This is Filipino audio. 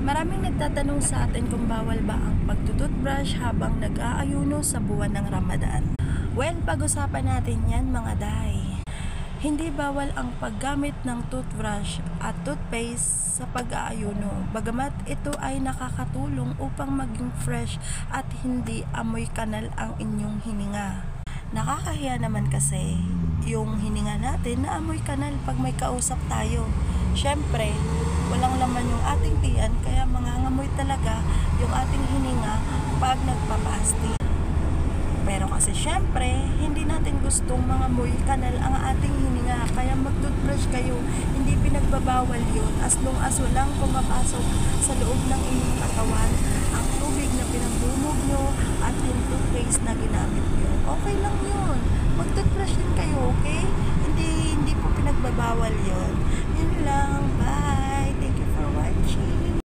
Maraming nagtatanong sa atin kung bawal ba ang pagtututbrush habang nag-aayuno sa buwan ng Ramadan. Well, pag-usapan natin yan mga day. Hindi bawal ang paggamit ng toothbrush at toothpaste sa pag-aayuno, bagamat ito ay nakakatulong upang maging fresh at hindi amoy kanal ang inyong hininga. Nakakahiya naman kasi yung hininga natin na amoy kanal pag may kausap tayo. Syempre, walang laman yung ating tiyan kaya mangangamoy talaga yung ating hininga pag nagpapasti. Pero kasi syempre, hindi natin gustong mangamoy kanal ang ating hininga kaya mag-toothbrush kayo. Hindi pinagbabawal yun as long as walang pumapasok sa loob ng inyong katawan ang tubig na pinagdumog nyo at yung toothpaste na ginamit nyo. Okay lang yun. Mag-toothbrush din kayo, okay? Hindi po pinagbabawal yun. Yun lang. Bye! Thank you for watching.